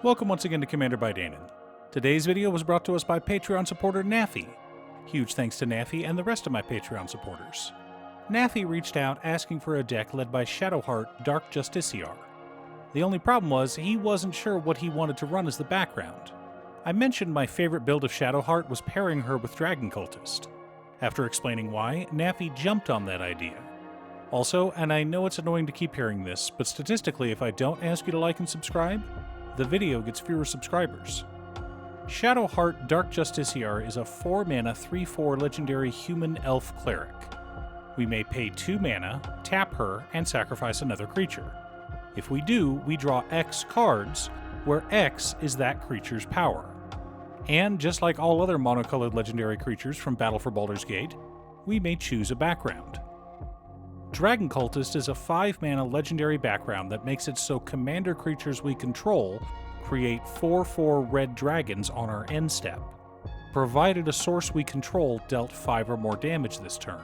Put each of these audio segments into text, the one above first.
Welcome once again to Commander by Danon. Today's video was brought to us by Patreon supporter Naffy. Huge thanks to Naffy and the rest of my Patreon supporters. Naffy reached out asking for a deck led by Shadowheart Dark Justiciar. The only problem was he wasn't sure what he wanted to run as the background. I mentioned my favorite build of Shadowheart was pairing her with Dragon Cultist. After explaining why, Naffy jumped on that idea. Also, and I know it's annoying to keep hearing this, but statistically if I don't ask you to like and subscribe, the video gets fewer subscribers. Shadowheart Dark Justiciar is a 4-mana 3/4 legendary human elf cleric. We may pay 2 mana, tap her, and sacrifice another creature. If we do, we draw X cards, where X is that creature's power. And just like all other monocolored legendary creatures from Battle for Baldur's Gate, we may choose a background. Dragon Cultist is a 5-mana legendary background that makes it so commander creatures we control create 4/4 red dragons on our end step, provided a source we control dealt 5 or more damage this turn.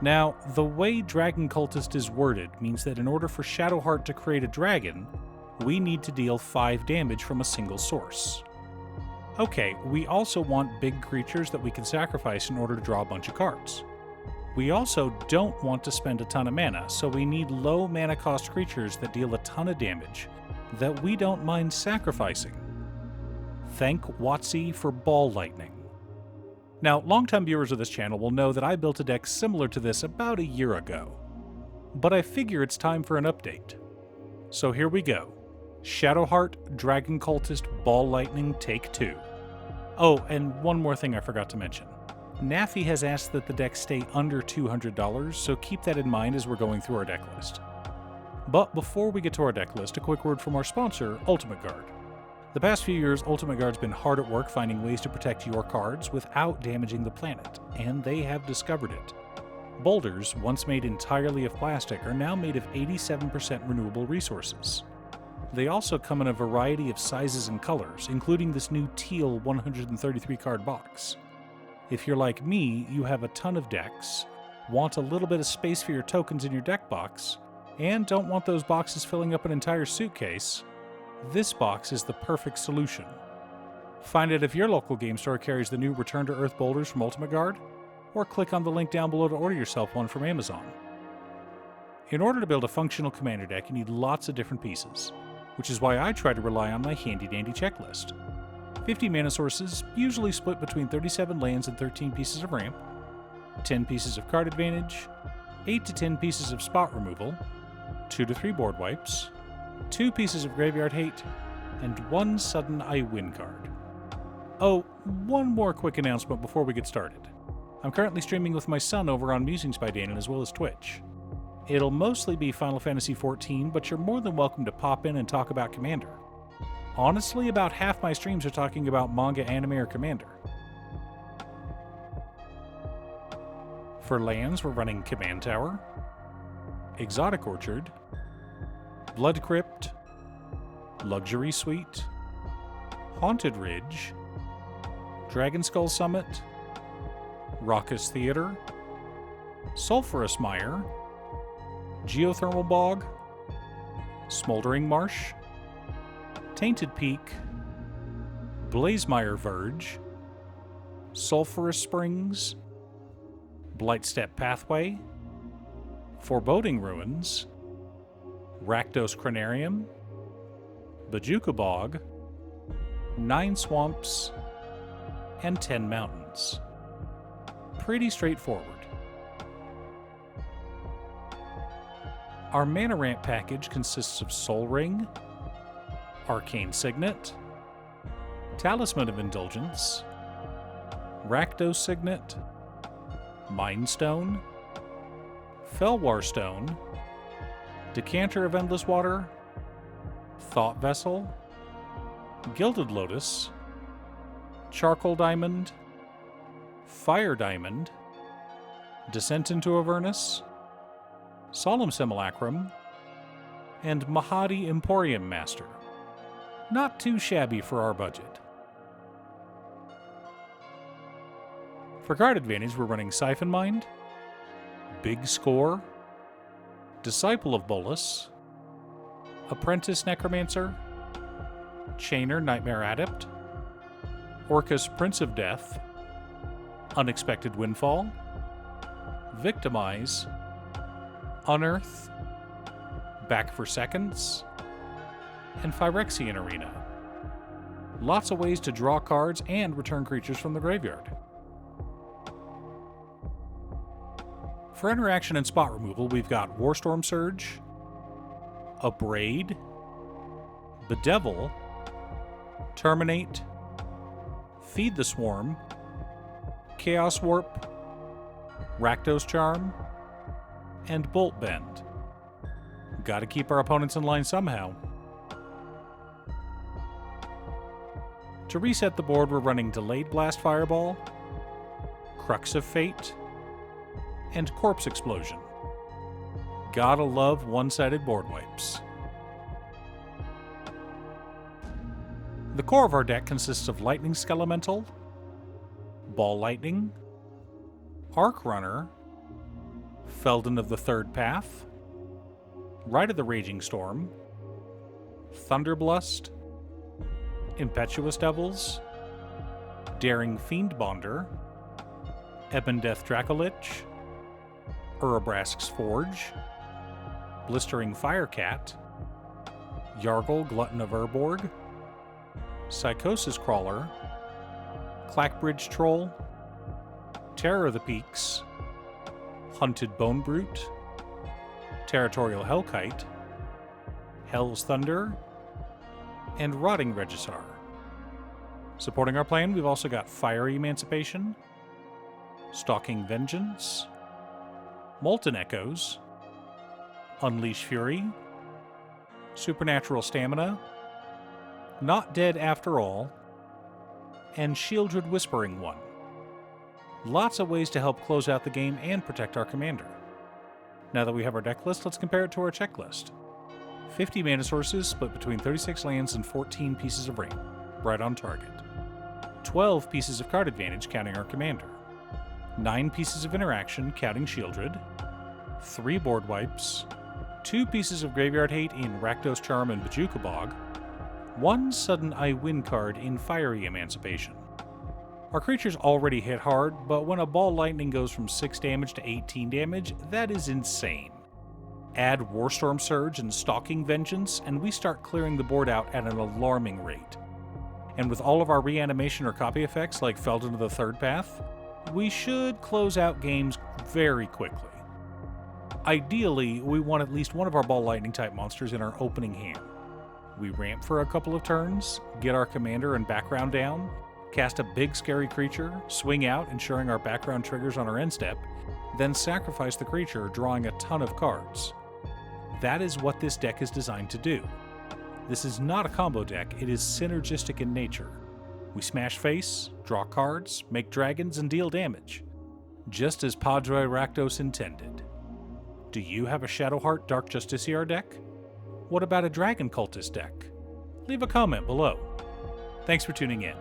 Now, the way Dragon Cultist is worded means that in order for Shadowheart to create a dragon, we need to deal 5 damage from a single source. Okay, we also want big creatures that we can sacrifice in order to draw a bunch of cards. We also don't want to spend a ton of mana, so we need low mana cost creatures that deal a ton of damage that we don't mind sacrificing. Thank WotC for Ball Lightning. Now, longtime viewers of this channel will know that I built a deck similar to this about a year ago, but I figure it's time for an update. So here we go. Shadowheart, Dragon Cultist, Ball Lightning, Take 2. Oh, and one more thing I forgot to mention. Naffy has asked that the deck stay under $200, so keep that in mind as we're going through our deck list. But before we get to our deck list, a quick word from our sponsor, Ultimate Guard. The past few years, Ultimate Guard's been hard at work finding ways to protect your cards without damaging the planet, and they have discovered it. Boulders, once made entirely of plastic, are now made of 87% renewable resources. They also come in a variety of sizes and colors, including this new teal 133 card box. If you're like me, you have a ton of decks, want a little bit of space for your tokens in your deck box, and don't want those boxes filling up an entire suitcase, this box is the perfect solution. Find out if your local game store carries the new Return to Earth boulders from Ultimate Guard, or click on the link down below to order yourself one from Amazon. In order to build a functional commander deck, you need lots of different pieces, which is why I try to rely on my handy-dandy checklist. 50 mana sources, usually split between 37 lands and 13 pieces of ramp, 10 pieces of card advantage, 8 to 10 pieces of spot removal, 2 to 3 board wipes, 2 pieces of graveyard hate, and 1 sudden I win card. Oh, one more quick announcement before we get started. I'm currently streaming with my son over on Musings by Danon as well as Twitch. It'll mostly be Final Fantasy XIV, but you're more than welcome to pop in and talk about Commander. Honestly, about half my streams are talking about manga, anime, or Commander. For lands, we're running Command Tower, Exotic Orchard, Blood Crypt, Luxury Suite, Haunted Ridge, Dragon Skull Summit, Raucous Theater, Sulphurous Mire, Geothermal Bog, Smoldering Marsh, Tainted Peak, Blazemire Verge, Sulphurous Springs, Blightstep Pathway, Foreboding Ruins, Rakdos Cranarium, Bajuka Bog, 9 Swamps, and 10 Mountains. Pretty straightforward. Our mana ramp package consists of Soul Ring, Arcane Signet, Talisman of Indulgence, Rakdos Signet, Mind Stone, Felwar Stone, Decanter of Endless Water, Thought Vessel, Gilded Lotus, Charcoal Diamond, Fire Diamond, Descent into Avernus, Solemn Simulacrum, and Mahadi Emporium Master. Not too shabby for our budget. For card advantage, we're running Siphon Mind, Big Score, Disciple of Bolas, Apprentice Necromancer, Chainer, Nightmare Adept, Orcus, Prince of Death, Unexpected Windfall, Victimize, Unearth, Back for Seconds, and Phyrexian Arena. Lots of ways to draw cards and return creatures from the graveyard. For interaction and spot removal, we've got Warstorm Surge, Abrade, Bedevil, Terminate, Feed the Swarm, Chaos Warp, Rakdos Charm, and Bolt Bend. Gotta keep our opponents in line somehow. To reset the board, we're running Delayed Blast Fireball, Crux of Fate, and Corpse Explosion. Gotta love one-sided board wipes. The core of our deck consists of Lightning Skelemental, Ball Lightning, Arc Runner, Felden of the Third Path, Rite of the Raging Storm, Thunderblust, Impetuous Devils, Daring Fiend Bonder, Ebondeath Dracolich, Urabrask's Forge, Blistering Firecat, Yargle Glutton of Urborg, Psychosis Crawler, Clackbridge Troll, Terror of the Peaks, Hunted Bone Brute, Territorial Hellkite, Hell's Thunder, and Rotting Regisar. Supporting our plan, we've also got Fiery Emancipation, Stalking Vengeance, Molten Echoes, Unleash Fury, Supernatural Stamina, Not Dead After All, and Shieldred Whispering One. Lots of ways to help close out the game and protect our commander. Now that we have our deck list, let's compare it to our checklist. 50 mana sources split between 36 lands and 14 pieces of rain, right on target. 12 pieces of card advantage counting our commander. 9 pieces of interaction counting Shieldred. 3 board wipes. 2 pieces of graveyard hate in Rakdos Charm and Bojuka Bog. 1 sudden I win card in Fiery Emancipation. Our creatures already hit hard, but when a Ball Lightning goes from 6 damage to 18 damage, that is insane. Add Warstorm Surge and Stalking Vengeance, and we start clearing the board out at an alarming rate. And with all of our reanimation or copy effects like Felden of the Third Path, we should close out games very quickly. Ideally, we want at least one of our Ball Lightning type monsters in our opening hand. We ramp for a couple of turns, get our commander and background down, cast a big scary creature, swing out ensuring our background triggers on our end step, then sacrifice the creature, drawing a ton of cards. That is what this deck is designed to do. This is not a combo deck, it is synergistic in nature. We smash face, draw cards, make dragons, and deal damage. Just as Padre Rakdos intended. Do you have a Shadowheart Dark Justiciar deck? What about a Dragon Cultist deck? Leave a comment below. Thanks for tuning in.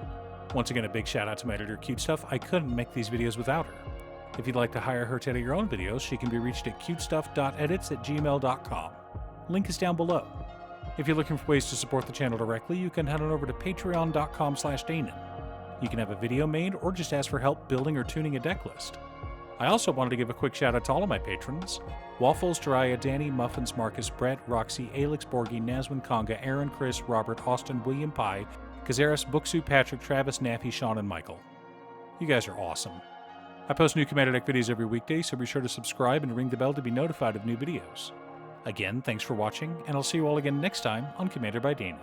Once again, a big shout out to my editor, Cutestuff. I couldn't make these videos without her. If you'd like to hire her to edit your own videos, she can be reached at cutestuff.edits@gmail.com. Link is down below. If you're looking for ways to support the channel directly, you can head on over to patreon.com/Danon. You can have a video made or just ask for help building or tuning a deck list. I also wanted to give a quick shout out to all of my patrons: Waffles, Jiraiya, Danny, Muffins, Marcus, Brett, Roxy, Alex, Borgie, Nazwin, Conga, Aaron, Chris, Robert, Austin, William Pye, Kazaris, Booksu, Patrick, Travis, Naffy, Sean, and Michael. You guys are awesome. I post new Commander Deck videos every weekday, so be sure to subscribe and ring the bell to be notified of new videos. Again, thanks for watching, and I'll see you all again next time on Commander by Danon.